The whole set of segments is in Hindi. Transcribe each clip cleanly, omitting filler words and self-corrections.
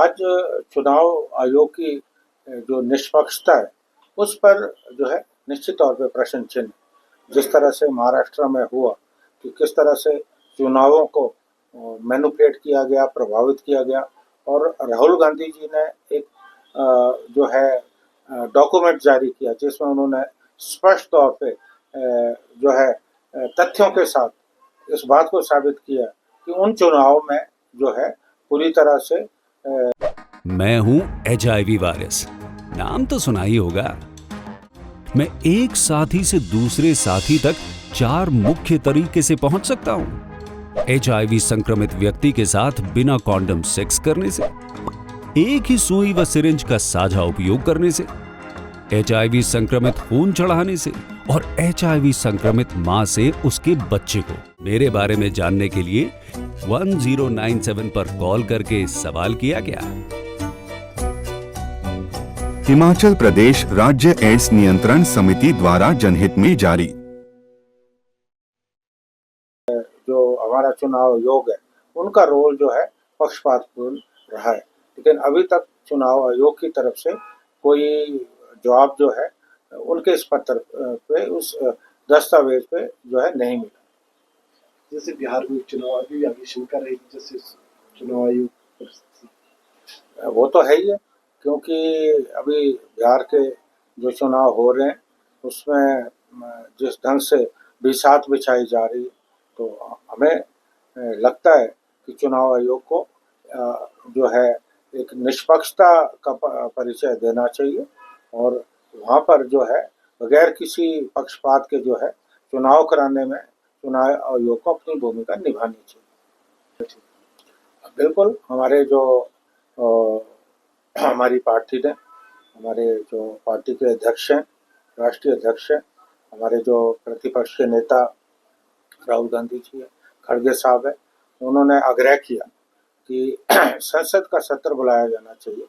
आज चुनाव आयोग की जो निष्पक्षता है, उस पर जो है निश्चित तौर पे प्रश्न चिन्ह। जिस तरह से महाराष्ट्र में हुआ कि किस तरह से चुनावों को मैनिपुलेट किया गया, प्रभावित किया गया, और राहुल गांधी जी ने एक जो है डॉक्यूमेंट जारी किया जिसमें उन्होंने स्पष्ट तौर पे जो है तथ्यों के साथ इस बात को साबित किया कि उन चुनावों में जो है पूरी तरह से मैं हूं HIV वायरस, नाम तो सुना ही होगा। मैं एक साथी से दूसरे साथी तक 4 मुख्य तरीके से पहुंच सकता हूं। HIV संक्रमित व्यक्ति के साथ बिना कॉन्डम सेक्स करने से, एक ही सुई व सिरिंज का साझा उपयोग करने से, HIV संक्रमित खून चढ़ाने से, और HIV संक्रमित मां से उसके बच्चे को। मेरे बारे में जानने के लिए 1097 पर कॉल करके सवाल किया गया। हिमाचल प्रदेश राज्य एड्स नियंत्रण समिति द्वारा जनहित में जारी। जो हमारा चुनाव आयोग है, उनका रोल जो है पक्षपातपूर्ण रहा है, लेकिन अभी तक चुनाव आयोग की तरफ से कोई जवाब जो है उनके इस पत्र पे, उस दस्तावेज पे जो है नहीं मिला। जैसे बिहार में चुनाव अभी आगे शंका रहेगी, जैसे चुनाव आयोग, वो तो है ही है, क्योंकि अभी बिहार के जो चुनाव हो रहे हैं उसमें जिस ढंग से बिसात बिछाई जा रही है, तो हमें लगता है कि चुनाव आयोग को जो है एक निष्पक्षता का परिचय देना चाहिए, और वहाँ पर जो है बगैर किसी पक्षपात के जो है चुनाव कराने में चुनाव आयोग को अपनी भूमिका निभानी चाहिए। बिल्कुल, हमारे जो हमारी पार्टी ने, हमारे जो पार्टी के अध्यक्ष हैं, राष्ट्रीय अध्यक्ष हैं, हमारे जो प्रतिपक्ष के नेता राहुल गांधी जी है, खड़गे साहब है, उन्होंने आग्रह किया कि संसद का सत्र बुलाया जाना चाहिए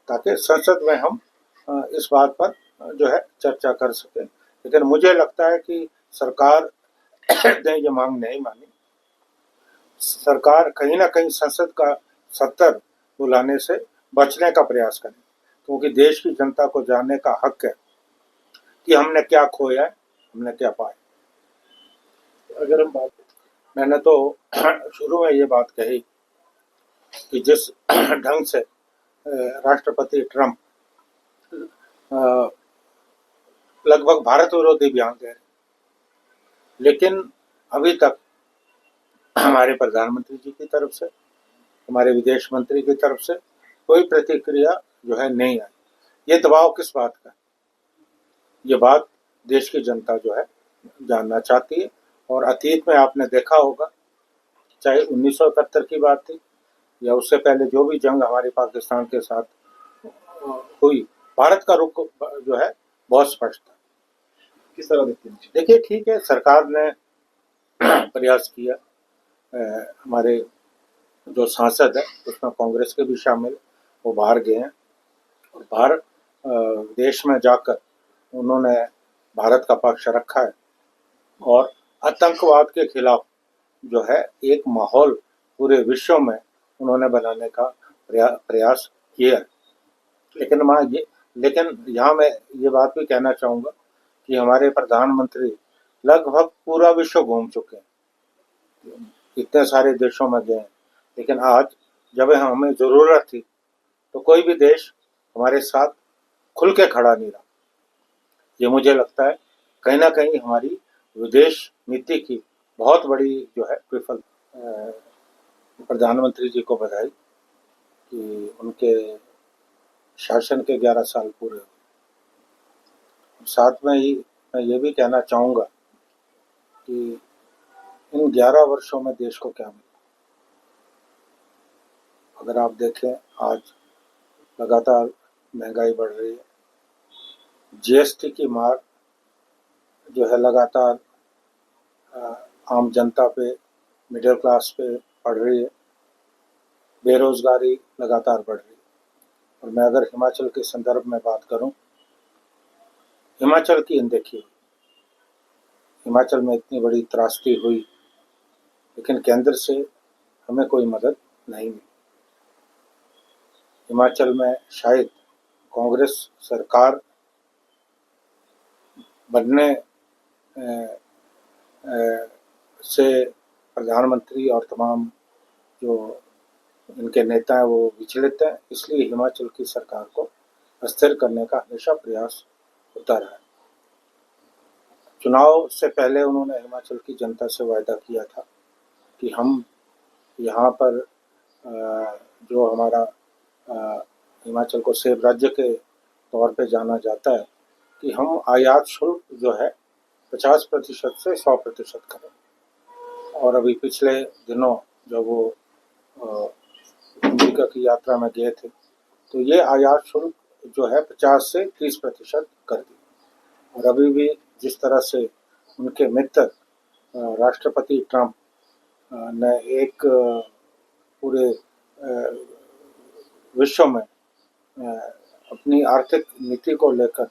ताकि संसद में हम इस बात पर जो है चर्चा कर सकें। लेकिन मुझे लगता है कि सरकार ने ये मांग नहीं मानी। सरकार कहीं ना कहीं संसद का सत्र बुलाने से बचने का प्रयास करें, क्योंकि देश की जनता को जानने का हक है कि हमने क्या खोया है, हमने क्या पाया। अगर हम बात, मैंने तो शुरू में ये बात कही कि जिस ढंग से राष्ट्रपति ट्रंप लगभग भारत विरोधी बयान दे रहे, लेकिन अभी तक हमारे प्रधानमंत्री जी की तरफ से, हमारे विदेश मंत्री की तरफ से कोई प्रतिक्रिया जो है नहीं आई। ये दबाव किस बात का? ये बात देश की जनता जो है जानना चाहती है। और अतीत में आपने देखा होगा, चाहे 1971 की बात थी या उससे पहले जो भी जंग हमारे पाकिस्तान के साथ हुई, भारत का रुख जो है बहुत स्पष्ट था। किस तरह देखते हैं? देखिए, ठीक है, सरकार ने प्रयास किया, हमारे जो सांसद है उसमें कांग्रेस के भी शामिल, वो बाहर गए हैं और बाहर देश में जाकर उन्होंने भारत का पक्ष रखा है और आतंकवाद के खिलाफ जो है एक माहौल पूरे विश्व में उन्होंने बनाने का प्रयास किया है। लेकिन यहाँ मैं ये बात भी कहना चाहूँगा कि हमारे प्रधानमंत्री लगभग पूरा विश्व घूम चुके हैं, इतने सारे देशों में गए, लेकिन आज जब हमें ज़रूरत थी तो कोई भी देश हमारे साथ खुल के खड़ा नहीं रहा। ये मुझे लगता है कहीं ना कहीं हमारी विदेश नीति की बहुत बड़ी जो है विफल। प्रधानमंत्री जी को बधाई कि उनके शासन के 11 साल पूरे हुए। साथ में ही मैं ये भी कहना चाहूँगा कि इन 11 वर्षों में देश को क्या मिला। अगर आप देखें, आज लगातार महंगाई बढ़ रही है, GST की मार जो है लगातार आम जनता पे, मिडिल क्लास पे पड़ रही है, बेरोजगारी लगातार बढ़ रही है। और मैं अगर हिमाचल के संदर्भ में बात करूं, हिमाचल की अनदेखी हुई, हिमाचल में इतनी बड़ी त्रासदी हुई, लेकिन केंद्र से हमें कोई मदद नहीं मिली। हिमाचल में शायद कांग्रेस सरकार बनने से प्रधानमंत्री और तमाम जो इनके नेता हैं वो विचलित हैं, इसलिए हिमाचल की सरकार को अस्थिर करने का हमेशा प्रयास होता रहा है। चुनाव से पहले उन्होंने हिमाचल की जनता से वायदा किया था कि हम यहाँ पर जो हमारा हिमाचल को सेब राज्य के तौर पे जाना जाता है कि हम आयात शुल्क जो है 50% से 100% करें। और अभी पिछले दिनों जब वो अमेरिका की यात्रा में गए थे तो ये आयात शुल्क जो है 50 से 30% कर दी। और अभी भी जिस तरह से उनके मित्र राष्ट्रपति ट्रंप ने एक पूरे विश्व में अपनी आर्थिक नीति को लेकर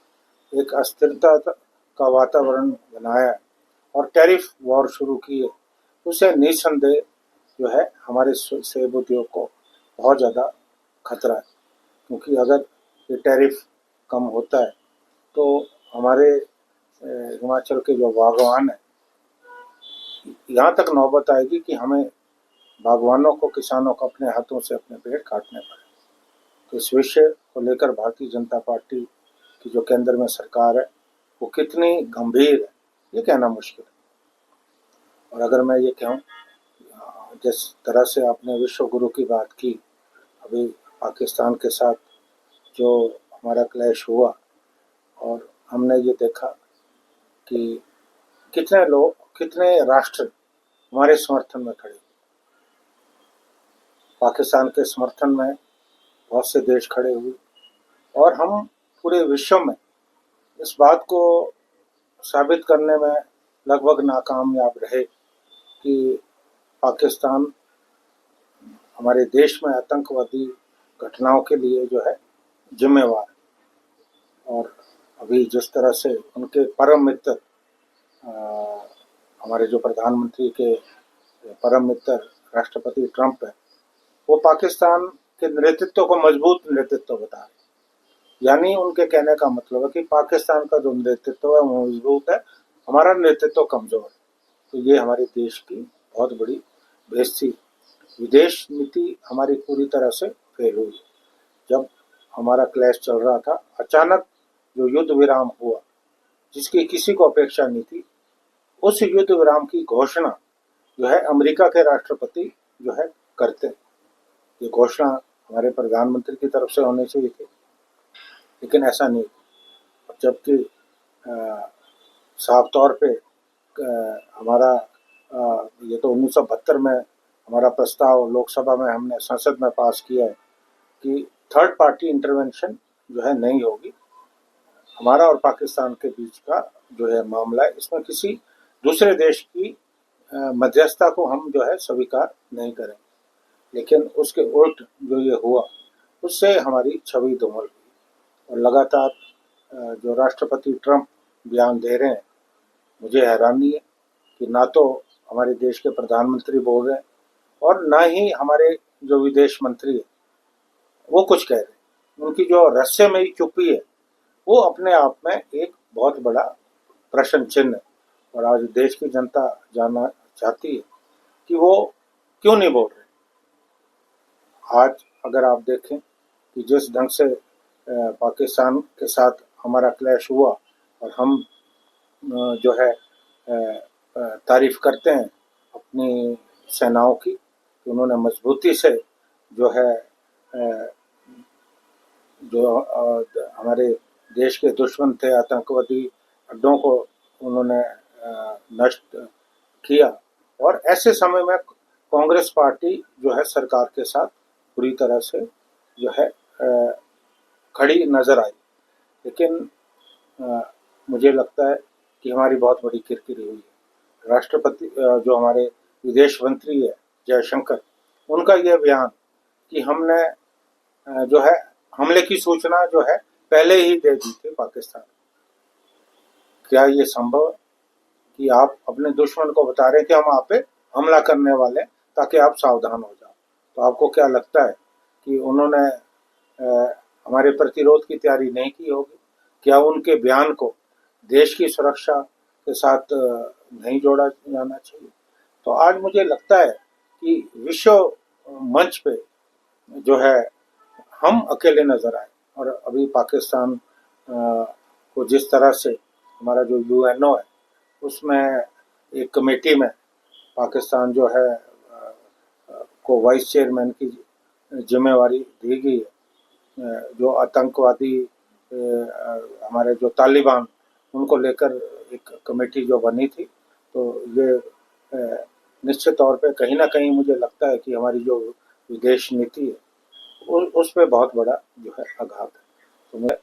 एक अस्थिरता का वातावरण बनाया और टैरिफ वॉर शुरू किए, उसे निसंदेह जो है हमारे सेब उद्योग को बहुत ज़्यादा खतरा है। क्योंकि अगर ये टैरिफ कम होता है तो हमारे हिमाचल के जो बागवान हैं, यहाँ तक नौबत आएगी कि हमें बागवानों को, किसानों को अपने हाथों से अपने पेड़ काटने पड़े। तो इस विषय को लेकर भारतीय जनता पार्टी की जो केंद्र में सरकार है वो कितनी गंभीर है ये कहना मुश्किल है। और अगर मैं ये कहूँ, जिस तरह से आपने विश्व गुरु की बात की, अभी पाकिस्तान के साथ जो हमारा क्लैश हुआ और हमने ये देखा कि कितने लोग, कितने राष्ट्र हमारे समर्थन में खड़े। पाकिस्तान के समर्थन में बहुत से देश खड़े हुए और हम पूरे विश्व में इस बात को साबित करने में लगभग नाकामयाब रहे कि पाकिस्तान हमारे देश में आतंकवादी घटनाओं के लिए जो है जिम्मेवार है। और अभी जिस तरह से उनके परम मित्र हमारे जो प्रधानमंत्री के परम मित्र राष्ट्रपति ट्रंप है, वो पाकिस्तान के नेतृत्व को मजबूत नेतृत्व बता रहे। यानी उनके कहने का मतलब है कि पाकिस्तान का जो नेतृत्व है वो मजबूत है, हमारा नेतृत्व कमजोर है। तो ये हमारे देश की बहुत बड़ी बेइज्जती। विदेश नीति हमारी पूरी तरह से फेल हुई। जब हमारा क्लैश चल रहा था, अचानक जो युद्ध विराम हुआ जिसकी किसी को अपेक्षा नहीं थी, उस युद्ध विराम की घोषणा जो है अमेरिका के राष्ट्रपति जो है करते। ये घोषणा हमारे प्रधानमंत्री की तरफ से होनी चाहिए थी, लेकिन ऐसा नहीं। जबकि साफ तौर पे हमारा ये तो 1972 में हमारा प्रस्ताव लोकसभा में हमने संसद में पास किया है कि थर्ड पार्टी इंटरवेंशन जो है नहीं होगी। हमारा और पाकिस्तान के बीच का जो है मामला है, इसमें किसी दूसरे देश की मध्यस्थता को हम जो है स्वीकार नहीं करें। लेकिन उसके उल्ट जो ये हुआ उससे हमारी छवि धूमिल हुई। और लगातार जो राष्ट्रपति ट्रंप बयान दे रहे हैं, मुझे हैरानी है कि ना तो हमारे देश के प्रधानमंत्री बोल रहे हैं और ना ही हमारे जो विदेश मंत्री है वो कुछ कह रहे हैं। उनकी जो रहस्यमयी चुप्पी है वो अपने आप में एक बहुत बड़ा प्रश्न चिन्ह है। और आज देश की जनता जानना चाहती है कि वो क्यों नहीं बोल रहे। आज अगर आप देखें कि जिस ढंग से पाकिस्तान के साथ हमारा क्लैश हुआ और हम जो है तारीफ करते हैं अपनी सेनाओं की कि उन्होंने मजबूती से जो है जो हमारे देश के दुश्मन थे आतंकवादी अड्डों को उन्होंने नष्ट किया। और ऐसे समय में कांग्रेस पार्टी जो है सरकार के साथ पूरी तरह से जो है खड़ी नजर आई। लेकिन मुझे लगता है कि हमारी बहुत बड़ी किरकिरी हुई है। राष्ट्रपति जो हमारे विदेश मंत्री है जयशंकर, उनका यह बयान कि हमने जो है हमले की सूचना जो है पहले ही दे दी थी पाकिस्तान। क्या ये संभव है कि आप अपने दुश्मन को बता रहे हैं कि हम आप पे हमला करने वाले हैं ताकि आप सावधान हो जाओ? तो आपको क्या लगता है कि उन्होंने हमारे प्रतिरोध की तैयारी नहीं की होगी? क्या उनके बयान को देश की सुरक्षा के साथ नहीं जोड़ा जाना चाहिए? तो आज मुझे लगता है कि विश्व मंच पे जो है हम अकेले नजर आए, और अभी पाकिस्तान को जिस तरह से हमारा जो यूएनओ है उसमें एक कमेटी में पाकिस्तान जो है को वाइस चेयरमैन की जिम्मेवारी दी गई है, जो आतंकवादी हमारे जो तालिबान उनको लेकर एक कमेटी जो बनी थी, तो ये निश्चित तौर पे कहीं ना कहीं मुझे लगता है कि हमारी जो विदेश नीति है उस पे बहुत बड़ा जो है आघात है। तो मैं